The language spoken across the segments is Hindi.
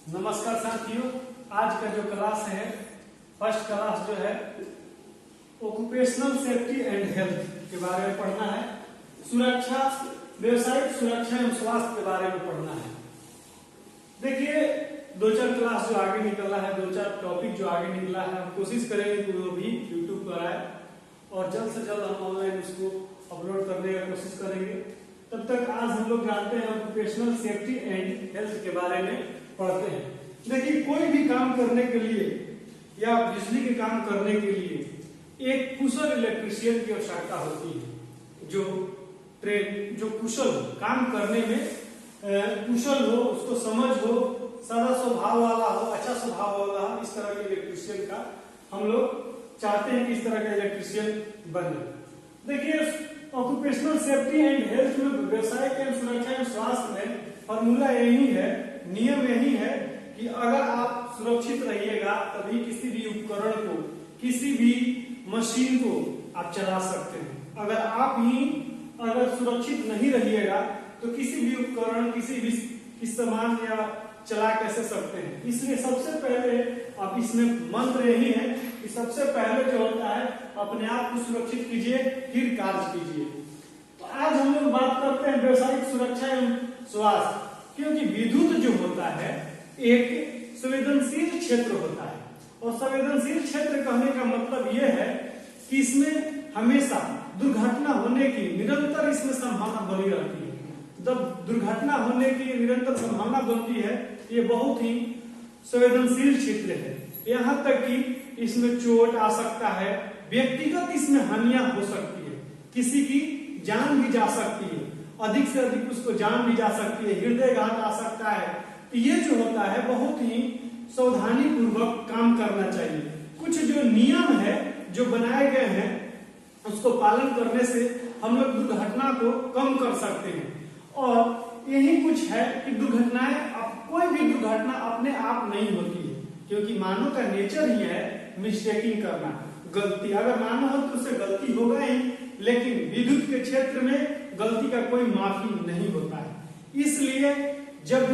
नमस्कार साथियों, आज का जो क्लास है फर्स्ट क्लास जो है ऑक्यूपेशनल सेफ्टी एंड हेल्थ के बारे में पढ़ना है। सुरक्षा, व्यवसायिक सुरक्षा एवं स्वास्थ्य के बारे में पढ़ना है। देखिए, दो चार क्लास जो आगे निकला है, दो चार टॉपिक जो आगे निकला है, हम कोशिश करेंगे कि वो भी यूट्यूब पर आए और जल्द से जल्द हम ऑनलाइन उसको अपलोड करने की कोशिश करेंगे। तब तक आज हम लोग जानते हैं ऑक्यूपेशनल सेफ्टी एंड हेल्थ के बारे में पढ़ते हैं। देखिए, कोई भी काम करने के लिए या बिजली के काम करने के लिए एक कुशल इलेक्ट्रीशियन की आवश्यकता होती है, जो कुशल काम करने में कुशल हो, उसको समझ हो, सादा स्वभाव वाला हो, अच्छा स्वभाव वाला हो। इस तरह के इलेक्ट्रीशियन का हम लोग चाहते हैं कि इस तरह का इलेक्ट्रीशियन बने। देखिए, ऑक्यूपेशनल सेफ्टी एंड हेल्थ में व्यवसाय के सुरक्षा एवं स्वास्थ्य में फॉर्मूला यही है, नियम यही है कि अगर आप सुरक्षित रहिएगा तभी किसी भी उपकरण को, किसी भी मशीन को आप चला सकते हैं। अगर सुरक्षित नहीं रहिएगा तो किसी भी उपकरण, किसी भी सामान या चला कैसे सकते हैं। इसलिए सबसे पहले आप इसमें मंत्र यही है कि सबसे पहले जो होता है अपने आप को सुरक्षित कीजिए, फिर कार्य कीजिए। तो आज हम लोग बात करते हैं व्यवसायिक सुरक्षा एवं स्वास्थ्य, क्योंकि विद्युत जो होता है एक संवेदनशील क्षेत्र होता है। और संवेदनशील क्षेत्र कहने का मतलब यह है कि इसमें हमेशा दुर्घटना होने की निरंतर इसमें संभावना बनी रहती है। जब दुर्घटना होने की निरंतर संभावना बनती है, ये बहुत ही संवेदनशील क्षेत्र है। यहाँ तक कि इसमें चोट आ सकता है, व्यक्तिगत इसमें हानियां हो सकती है, किसी की जान भी जा सकती है, अधिक से अधिक उसको जान भी जा सकती है, हृदयघात आ सकता है। तो ये जो होता है बहुत ही सावधानी पूर्वक काम करना चाहिए। कुछ जो नियम है जो बनाए गए हैं उसको पालन करने से हम लोग दुर्घटना को कम कर सकते हैं। और यही कुछ है कि दुर्घटनाएं, कोई भी दुर्घटना अपने आप नहीं होती है, क्योंकि मानव का नेचर ही है मिस्टेकिंग करना, गलती। अगर मानव हो तो उससे गलती होगा ही, लेकिन विद्युत के क्षेत्र में गलती का कोई माफी नहीं होता है। इसलिए जब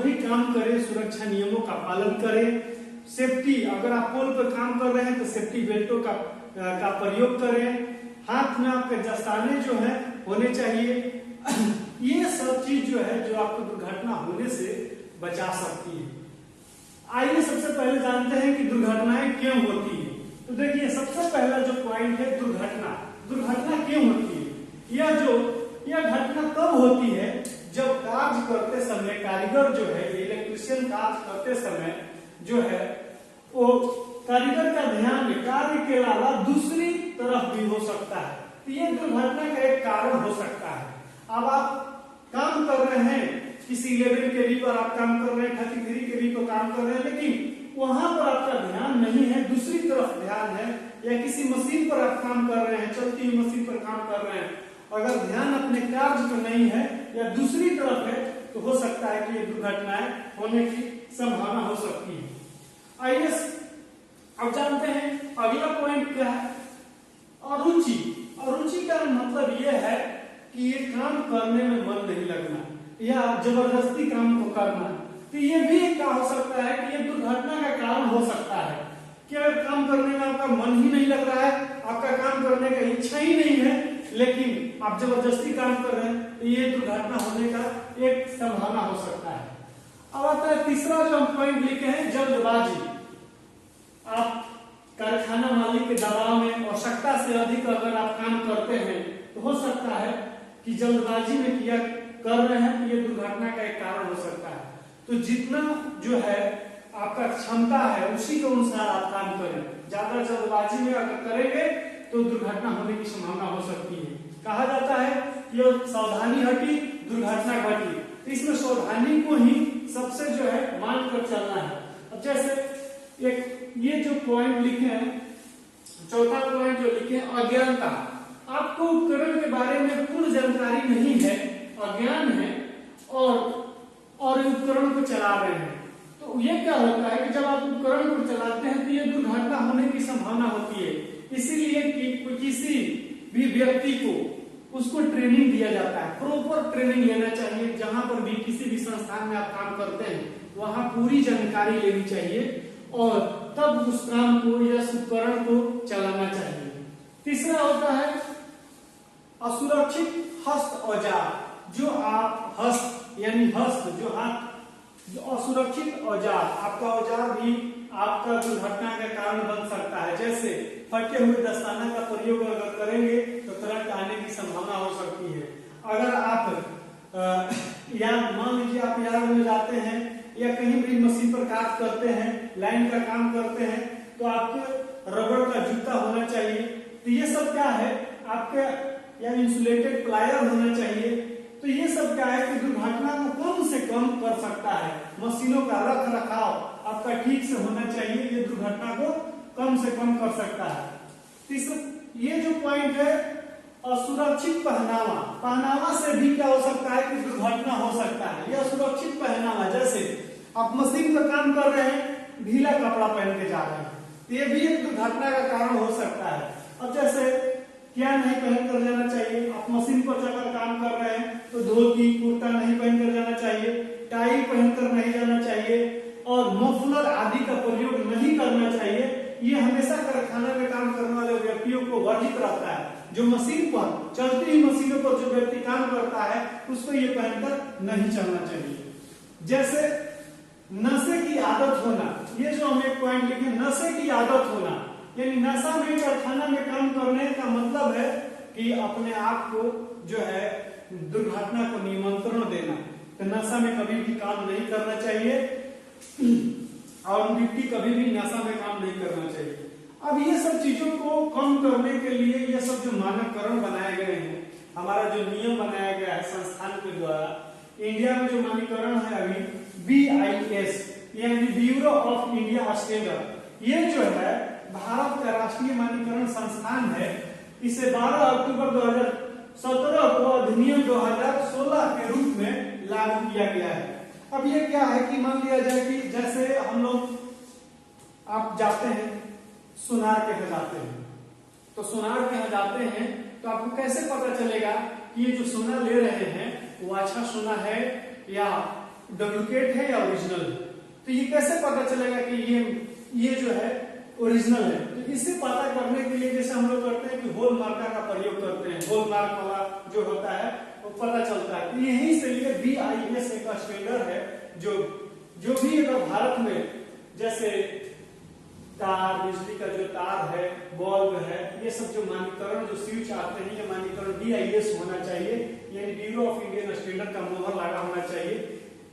भी काम करें सुरक्षा नियमों का पालन करें। सेफ्टी, अगर आप पोल पर काम कर रहे हैं तो सेफ्टी बेल्टों का प्रयोग करें। हाथ में आपके दस्ताने जो है होने चाहिए। ये सब चीज जो है जो आपको दुर्घटना होने से बचा सकती है। आइए सबसे पहले जानते हैं कि दुर्घटनाएं क्यों होती है। तो देखिए, सबसे पहला जो पॉइंट है दुर्घटना क्यों होती है। यह घटना कब होती है, जब कार्य करते समय कारीगर जो है, इलेक्ट्रीशियन कार्य करते समय जो है वो कारीगर का ध्यान कार्य के अलावा दूसरी तरफ भी हो सकता है। तो ये दुर्घटना का एक कारण हो सकता है। अब आप काम कर रहे हैं, किसी लेवल के भी पर आप काम कर रहे हैं, 33 के भी पर काम कर रहे हैं, लेकिन वहां पर आपका ध्यान नहीं है, दूसरी तरफ ध्यान है, या किसी मशीन पर आप काम कर रहे हैं, चलती हुई मशीन पर काम कर रहे हैं, अगर ध्यान अपने कार्य पर नहीं है या दूसरी तरफ है तो हो सकता है कि ये दुर्घटनाएं होने की संभावना हो सकती है। आइए अब जानते हैं अगला पॉइंट क्या है, अरुचि। अरुचि का मतलब यह है कि ये काम करने में मन नहीं लगना या जबरदस्ती काम को करना। तो ये भी क्या हो सकता है कि ये दुर्घटना का कारण हो सकता है कि अगर काम करने में आपका मन ही नहीं लग रहा है, आपका काम करने का इच्छा ही नहीं है, लेकिन आप जबरदस्ती काम कर रहे हैं, तो ये दुर्घटना होने का एक संभावना हो सकता है। अब आता है तीसरा जो हम पॉइंट लिखे हैं, जल्दबाजी। आप कारखाना मालिक के दबाव में आवश्यकता से अधिक अगर आप काम करते हैं तो हो सकता है कि जल्दबाजी में किया कर रहे हैं तो ये दुर्घटना का एक कारण हो सकता है। तो जितना जो है आपका क्षमता है उसी के अनुसार आप काम करें। ज्यादा जल्दबाजी में अगर करेंगे तो दुर्घटना होने की संभावना हो सकती है। कहा जाता है कि सावधानी हटी दुर्घटना घटी। तो इसमें सावधानी को ही सबसे जो है मानकर चलना है। अब जैसे एक ये जो पॉइंट लिखे हैं, चौथा पॉइंट जो लिखे हैं, अज्ञानता। आपको उपकरण के बारे में पूर्ण जानकारी नहीं है, अज्ञान है और उपकरण को चला रहे हैं, तो ये क्या होता है कि जब आप उपकरण को चलाते हैं तो ये दुर्घटना होने की संभावना होती है। इसीलिए कि किसी भी व्यक्ति को उसको ट्रेनिंग दिया जाता है, प्रॉपर ट्रेनिंग लेना चाहिए। जहां पर भी किसी भी संस्थान में आप काम करते हैं वहां पूरी जानकारी लेनी चाहिए और तब उस काम को या उपकरण को चलाना चाहिए। तीसरा होता है असुरक्षित हस्त औजार। जो आप हस्त यानी हस्त जो हाथ, जो असुरक्षित औजार, आपका औजार भी आपका दुर्घटना का कारण बन सकता है। जैसे फटे हुए दस्ताना का प्रयोग अगर करेंगे तो करंट आने की संभावना हो सकती है। अगर आप या मान लीजिए आप यार्ड में जाते हैं या कहीं भी मशीन पर काम करते हैं, लाइन का काम करते हैं, तो आपके रबड़ का जूता होना चाहिए। तो ये सब क्या है आपके, या इंसुलेटेड प्लायर होना चाहिए। तो ये सब क्या है कि दुर्घटना को कम से कम कर सकता है। मशीनों का रख रखाव आपका ठीक से होना चाहिए, ये दुर्घटना को कम से कम कर सकता है। ये जो पॉइंट है असुरक्षित पहनावा, पहनावा से भी क्या हो सकता है कि दुर्घटना हो सकता है। ये असुरक्षित पहनावा, जैसे आप मशीन पर काम कर रहे हैं, ढीला कपड़ा पहन के जा रहे हैं, तो ये भी एक दुर्घटना का कारण हो सकता है। अब जैसे क्या नहीं पहन कर जाना चाहिए, आप मशीन पर जाकर काम कर रहे हैं तो धोती कुर्ता नहीं पहन कर जाना चाहिए, टाई पहनकर नहीं जाना चाहिए और मफलर आदि का प्रयोग नहीं करना चाहिए। ये हमेशा कारखाना में काम करने वाले व्यक्तियों को वर्जित रहता है। जो मशीन पर, चलती हुई मशीनों पर जो व्यक्ति काम करता है उसको ये पहनकर नहीं चलना चाहिए। जैसे नशे की आदत होना, ये जो हम एक पॉइंट लिखे, नशे की आदत होना, यानी नशा में कारखाना में काम करने का मतलब है कि अपने आप को जो है दुर्घटना को नियंत्रण देना। तो नशा में कभी भी काम नहीं करना चाहिए और व्यक्ति कभी भी नशा में काम नहीं करना चाहिए। अब ये सब चीजों को कम करने के लिए ये सब जो मानककरण बनाए गए हैं, हमारा जो नियम बनाया गया है संस्थान के द्वारा, इंडिया में जो मानकीकरण है अभी BIS यानी ब्यूरो ऑफ इंडिया स्टैंडर्ड, ये जो है भारत का राष्ट्रीय मानकीकरण संस्थान है। इसे 12 अक्टूबर 2017 को अधिनियम 2016 के रूप में लागू किया गया है। अब ये क्या है कि मान लिया जाए कि जैसे हम लोग, आप जाते हैं सुनार के यहाँ जाते हैं, तो सुनार के यहाँ जाते हैं तो आपको कैसे पता चलेगा कि ये जो सोना ले रहे हैं वो अच्छा सोना है या डुप्लीकेट है या ओरिजिनल है। तो ये कैसे पता चलेगा कि ये जो है ओरिजिनल है। तो इसे पता करने के लिए जैसे हम लोग करते हैं कि होल मार्का का प्रयोग करते हैं, होल मार्क वाला जो होता है वो पता चलता है। तो यहीं से लिए BIS एक स्टैंडर्ड है जो भी अगर भारत में जैसे तार, बिजली का जो तार है, बल्ब है, ये सब जो मानकीकरण जो स्विच आते हैं, ये मानकीकरण BIS होना चाहिए, यानी ब्यूरो ऑफ इंडियन स्टैंडर्ड का मोहर लगा होना चाहिए।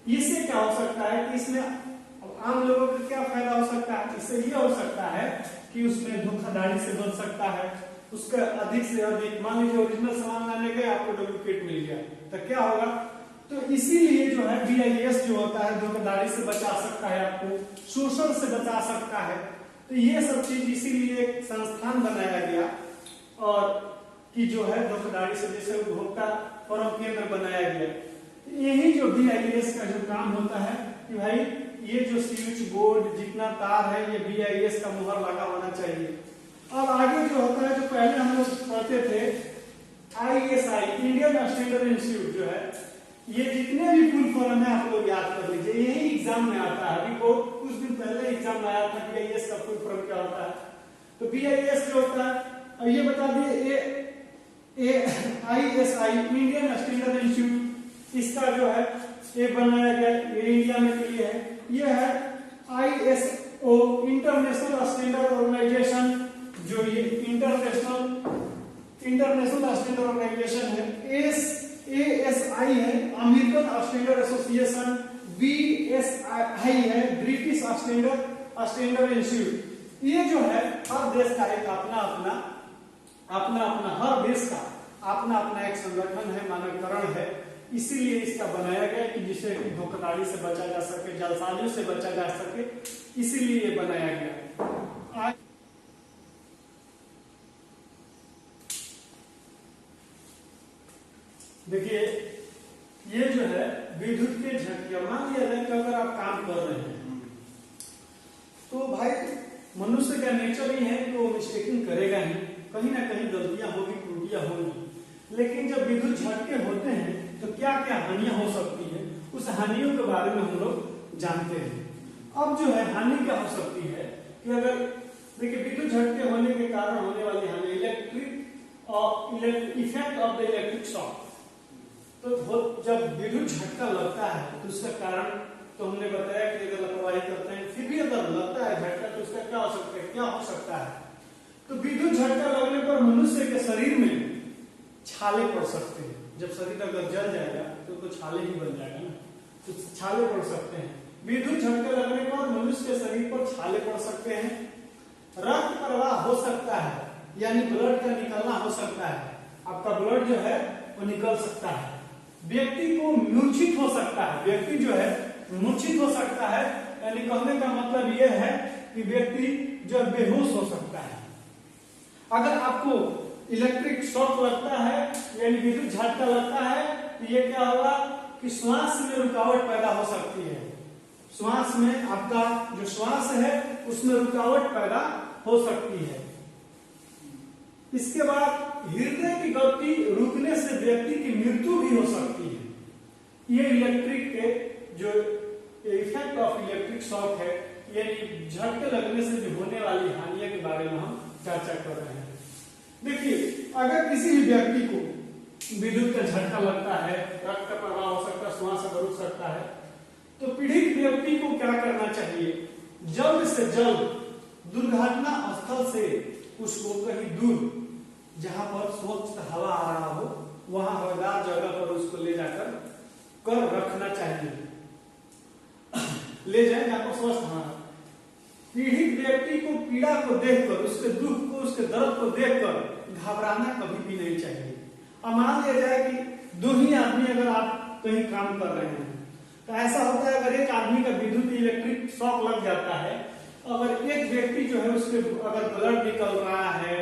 इससे क्या हो सकता है कि इसमें आम लोगों को क्या फायदा हो सकता है, इससे ये हो सकता है कि उसमें धोखाधड़ी से बच सकता है। उसका अधिक से अधिक, मान लीजिए ओरिजिनल सामान लाने गए आपको डुप्लीकेट मिल गया तो क्या होगा। तो इसीलिए जो है BIS जो होता है धोखाधड़ी से बचा सकता है, आपको शोषण से बचा सकता है। तो ये सब चीज इसीलिए एक संस्थान बनाया गया और कि जो है धोखाधड़ी से जैसे उपभोक्ता परम केंद्र बनाया गया। यही जो BIS का जो काम होता है कि भाई ये जो स्विच बोर्ड जितना तार है ये BIS का मुहर लगा होना चाहिए। अब आगे जो होता है, जो पहले हम लोग पढ़ते थे ISI इंडियन स्टैंडर्ड इंस्टीट्यूट जो है, ये जितने भी फुल फॉर्म है आप लोग याद कर लीजिए, यही एग्जाम में आता है। अभी कुछ दिन पहले एग्जाम आया था BIS का फुल फॉर्म क्या होता है। तो BIS जो होता है, अब ये बता दिए ISI इंडियन स्टैंडर्ड इंस्टीट्यूट, इसका जो है ये बनाया गया, ये इंडिया में के लिए है। ये है ISO इंटरनेशनल स्टैंडर्ड ऑर्गेनाइजेशन, जो ये इंटरनेशनल स्टैंडर्ड ऑर्गेनाइजेशन है। ASI है अमेरिकन स्टैंडर्ड एसोसिएशन, BSI है ब्रिटिश स्टैंडर्ड इंस्टीट्यूट। ये जो है हर देश का एक अपना हर देश का अपना एक संगठन है, मानकीकरण है। इसीलिए इसका बनाया गया कि जिससे धोखाधड़ी से बचा जा सके, जालसाजियों से बचा जा सके, इसीलिए ये बनाया गया। देखिए ये जो है विद्युत के झटके, मान लिया जाए कि अगर आप काम कर रहे हैं तो भाई मनुष्य का नेचर ही है कि वो मिस्टेकिंग करेगा ही, कहीं ना कहीं गलतियां होगी, त्रुटियां होंगी। लेकिन जब विद्युत झटके होते हैं तो क्या क्या हानियां हो सकती है, उस हानियों के बारे में हम लोग जानते हैं। अब जो है हानि क्या हो सकती है कि अगर देखिए विद्युत झटके होने के कारण होने वाली हानि effect of the electric shock. तो जब विद्युत झटका लगता है तो उसका कारण तो हमने बताया कि अगर लापरवाही करते हैं फिर भी अगर लगता है झटका तो उसका क्या हो सकता है। तो विद्युत झटका लगने पर मनुष्य के शरीर में छाले पड़ सकते हैं। जब शरीर अगर जल जाएगा तो छाले ही बन जाएगा ना, तो छाले पड़ सकते हैं। विद्युत झटका लगने पर मनुष्य के शरीर पर छाले पड़ सकते हैं। रक्त प्रवाह हो सकता है, यानी ब्लड का निकलना हो सकता है, आपका ब्लड जो है वो निकल सकता है। व्यक्ति को मूर्छित हो सकता है, व्यक्ति जो है मूर्छित हो सकता है, यानी कहने का मतलब यह है कि व्यक्ति जो बेहोश हो सकता है। अगर आपको इलेक्ट्रिक शॉक लगता है यानी विद्युत झटका लगता है तो ये क्या होगा कि श्वास में रुकावट पैदा हो सकती है। श्वास में आपका जो श्वास है उसमें रुकावट पैदा हो सकती है। इसके बाद हृदय की गति रुकने से व्यक्ति की मृत्यु भी हो सकती है। ये इलेक्ट्रिक के जो इफेक्ट ऑफ इलेक्ट्रिक शॉक है, यानी झटके लगने से जो होने वाली हानियों के बारे में हम चर्चा कर रहे हैं। देखिए अगर किसी भी व्यक्ति को विद्युत का झटका लगता है, रक्त का प्रवाह हो सकता है, श्वास अगर रुक सकता है, तो पीड़ित व्यक्ति को क्या करना चाहिए, जल्द से जल्द दुर्घटना स्थल से उसको कहीं दूर जहां पर स्वच्छ हवा आ रहा हो वहां हवादार जगह पर उसको ले जाकर रखना चाहिए, ले जाए जहां पर स्वस्थ हवा। पीड़ित व्यक्ति को पीड़ा को देखकर, उसके दुख को, उसके दर्द को देखकर घबराना कभी भी नहीं चाहिए। अब मान लिया जाए कि दो ही आदमी अगर आप कहीं काम कर रहे हैं तो ऐसा होता है अगर एक आदमी का विद्युत इलेक्ट्रिक शॉक लग जाता है, अगर एक व्यक्ति जो है उसके अगर ब्लड निकल रहा है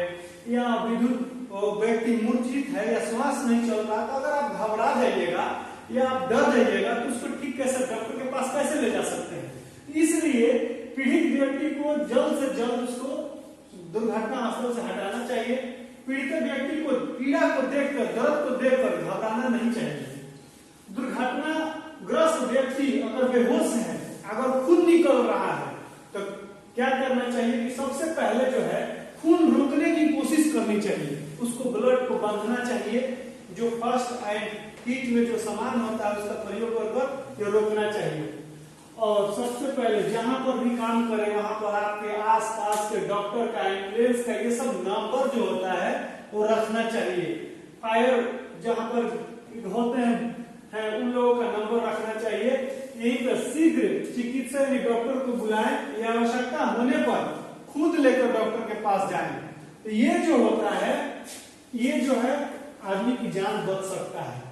या विद्युत व्यक्ति मूर्छित है या श्वास नहीं चल रहा, तो अगर आप घबरा जाइएगा या आप डर जाइएगा तो उसको ठीक कैसे डॉक्टर के पास कैसे ले जा सकते हैं। इसलिए पीड़ित व्यक्ति को जल्द से जल्द उसको दुर्घटना स्थल से हटाना चाहिए। पीड़ित व्यक्ति को पीड़ा को देखकर, दर्द को देखकर घबराना नहीं चाहिए। दुर्घटनाग्रस्त व्यक्ति अगर बेहोश है, अगर खून निकल रहा है, तो क्या करना चाहिए कि सबसे पहले जो है खून रोकने की कोशिश करनी चाहिए, उसको ब्लड को बांधना चाहिए। जो फर्स्ट एड किट में जो सामान होता है उसका प्रयोग कर ये रोकना चाहिए। और सबसे पहले जहां पर भी काम करें वहां पर आपके आसपास के डॉक्टर का, एम्बुलेंस का, ये सब नंबर जो होता है वो रखना चाहिए। फायर जहां पर होते हैं उन लोगों का नंबर रखना चाहिए। यहीं पर शीघ्र चिकित्सा यानी डॉक्टर को बुलाएं या आवश्यकता होने पर खुद लेकर डॉक्टर के पास जाएं। तो ये जो होता है, ये जो है आदमी की जान बच सकता है।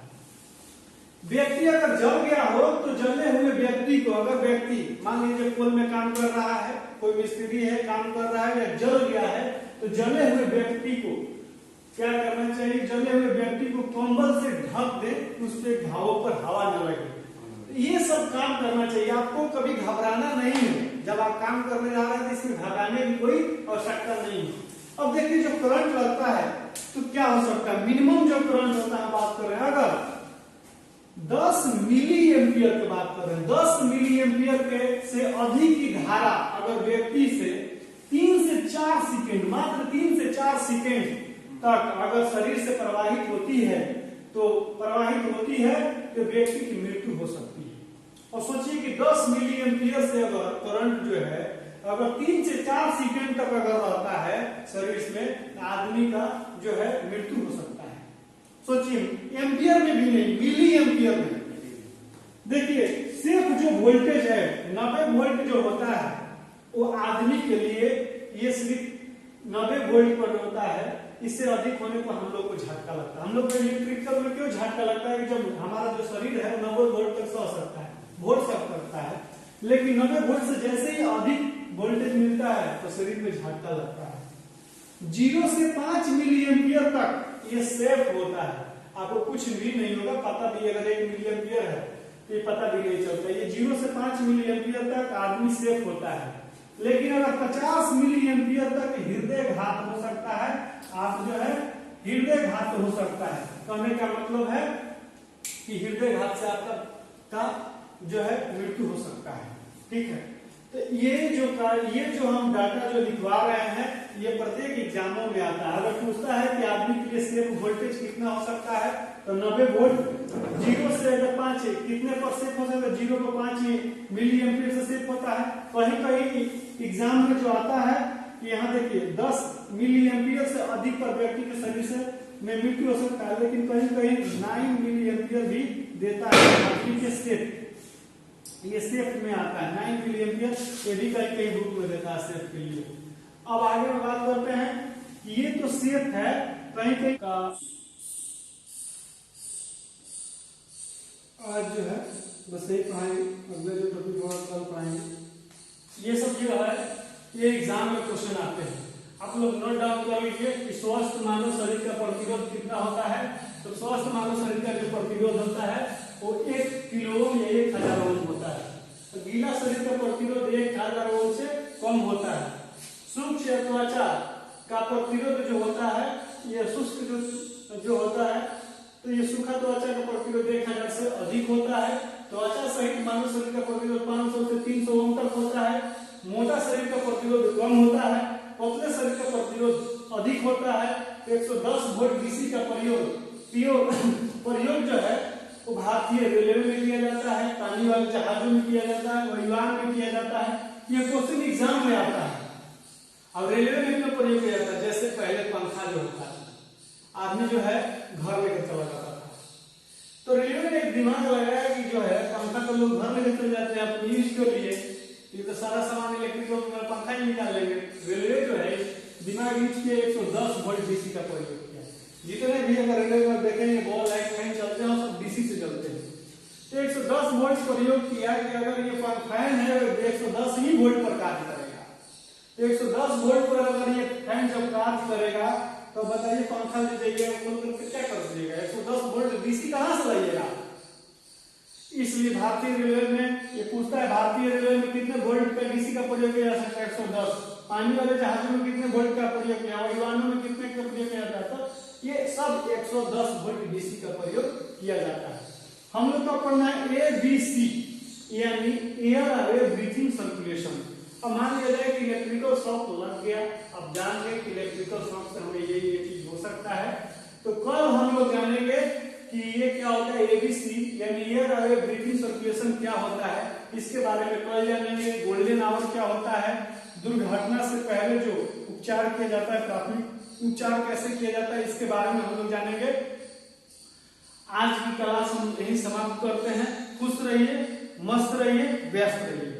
व्यक्ति अगर जल गया हो तो जलने हुए व्यक्ति को, अगर व्यक्ति मान लीजिए पोल में काम कर रहा है, कोई मिस्त्री है काम कर रहा है या जल गया है, तो जले हुए व्यक्ति को क्या करना चाहिए, जले हुए व्यक्ति को कंबल से ढक दे, उसके घावों पर हवा न लगे। ये सब काम करना चाहिए। आपको कभी घबराना नहीं है, जब आप काम करने जा रहे हैं तो इसमें घबराने की कोई आवश्यकता नहीं है। अब देखिए जो करंट लगता है तो क्या हो सकता है, मिनिमम जो करंट होता है बात कर रहे हैं, अगर 10 मिली एम्पियर की बात कर रहे हैं, 10 मिली एम्पियर के से अधिक की धारा अगर व्यक्ति से 3 से 4 सेकेंड, मात्र 3 से 4 सेकेंड तक अगर शरीर से प्रवाहित होती है तो व्यक्ति की मृत्यु हो सकती है। और सोचिए कि 10 मिली एम्पियर से अगर करंट जो है अगर 3 से 4 सेकेंड तक अगर रहता है शरीर में, आदमी का जो है मृत्यु हो सकता है। सोचिए एम्पियर में भी नहीं, मिली एम्पियर में। देखिए सिर्फ जो वोल्टेज है 90 वोल्ट जो होता है वो आदमी के लिए ये सिर्फ 90 वोल्ट पर होता है। इससे अधिक होने पर हम लोग को झटका लगता है। हम लोग को इलेक्ट्रिकल में क्यों झटका लगता है कि जब हमारा जो शरीर है 90 वोल्ट तक सह सकता है, वोल्ट सह सकता है, लेकिन 90 वोल्ट से जैसे ही अधिक वोल्टेज मिलता है तो शरीर में झटका लगता है। 0 से 5 मिली एम्पियर तक ये सेफ होता है, आपको कुछ भी नहीं होगा, पता भी अगर 1 मिली एम्पियर है तो ये पता भी नहीं चलता। ये 0 से 5 मिली एम्पियर तक आदमी सेफ होता है। लेकिन अगर 50 मिली एम्पियर तक हृदय घात हो सकता है, आप जो है हृदय घात हो सकता है। कहने का मतलब है कि हृदय घात से आपका का जो है मृत्यु हो सकता है। ठीक है, तो ये जो हम डाटा जो लिखवा रहे हैं ये प्रत्येक एग्जामों में आता है। अगर पूछता है कि आदमी के लिए सेफ वोल्टेज कितना हो सकता है तो 90 वोल्ट, 0 से अगर 5 कितने पर सेफ हो सकता है, 0 को 5 मिली एम्पीयर से सेफ होता है। कहीं कहीं एग्जाम में जो आता है कि यहाँ देखिए 10 मिली एम्पीयर से अधिक पर व्यक्ति के शरीर से में मृत्यु हो सकता है, लेकिन कहीं कहीं 9 मिली एम्पीयर भी देता है आदमी के सेफ, ये सेफ में आता है 9 मिली एम्पीयर, ये भी कहीं कहीं बुक में देता है सेफ के लिए। अब आगे में बात करते हैं, ये तो सेफ है, कहीं कहीं का आज जो है बस यही पढ़ाएंगे, अगले जो टॉपिक होगा कल पढ़ाएंगे। ये सब जो है ये एग्जाम में क्वेश्चन आते हैं, आप लोग नोट डाउन कर लीजिए कि स्वस्थ मानव शरीर का प्रतिरोध कितना होता है। तो स्वस्थ मानव शरीर का जो प्रतिरोध होता है वो 1 किलो ओम या 1000 ओम होता है। तो गीला शरीर का प्रतिरोध 1000 ओम से कम होता है। सूक्ष्म त्वचा का प्रतिरोध जो होता है, ये शुष्क जो होता है, तो ये सूखा त्वचा का प्रतिरोध 1000 से अधिक होता है। त्वचा सहित मानव शरीर का प्रतिरोध 500 से 300 ओम तक होता है। मोटा शरीर का प्रतिरोध कम होता है, पतले शरीर का प्रतिरोध अधिक होता है। 110 वोल्ट डीसी का प्रयोग जो है वो भारतीय रेलवे में किया जाता है, पानी वाले जहाजों में किया जाता है, परिवहन में किया जाता है। ये क्वेश्चन एग्जाम में आता है। अब रेलवे में क्यों प्रयोग किया जाता है, जैसे पहले पंखा जो होता है आदमी जो है घर लेकर चला जाता था, तो रेलवे ने एक दिमाग लगाया कि जो है पंखा तो लोग घर लेकर चले जाते हैं अपने यूज के लिए, ये तो सारा सामान इलेक्ट्रिकल पंखा ही निकाल लेंगे। रेलवे जो है दिमाग यूज किया 110 वोल्ट डीसी का प्रयोग किया। जितने भी अगर रेलवे में देखेंगे बॉल लाइट फैन चलते हैं सब डीसी से चलते हैं। तो 110 वोल्ट प्रयोग किया कि अगर ये फैन है तो 110 ही वोल्ट पर कार्य करेगा। 110 वोल्ट पर अगर ये फैन जब कार्य करेगा तो बताइए पंखा ले जाइए क्या कर दीजिएगा, 110 वोल्ट डीसी कहां से लाइएगा। इसलिए भारतीय रेलवे में ये पूछता है भारतीय रेलवे में कितने वोल्ट का डीसी का प्रयोग किया जा सकता है, 110। पानी वाले जहाजों में कितने वोल्ट का प्रयोग किया, परिवहनों में कितने का प्रयोग किया जाता है, ये सब 110 वोल्ट डीसी का प्रयोग किया जाता है। हम लोग को पढ़ना है एबीसी यानी एयर अवे ब्रीथिंग सर्कुलेशन। अब मान लिया जाए कि इलेक्ट्रिकल शॉक लग गया, अब जान गए कि इलेक्ट्रिकल शॉक से हमें ये चीज हो सकता है, तो कल हम लोग जानेंगे कि ये क्या होता है एबीसी यानी एयर अवे ब्रीथिंग सर्कुलेशन क्या होता है, इसके बारे में कल जानेंगे। गोल्डन आवर क्या होता है, दुर्घटना से पहले जो उपचार किया जाता है, प्राथमिक उपचार कैसे किया जाता है, इसके बारे में हम लोग जानेंगे। आज की क्लास हम यही समाप्त करते हैं। खुश रहिए, मस्त रहिए, व्यस्त रहिए।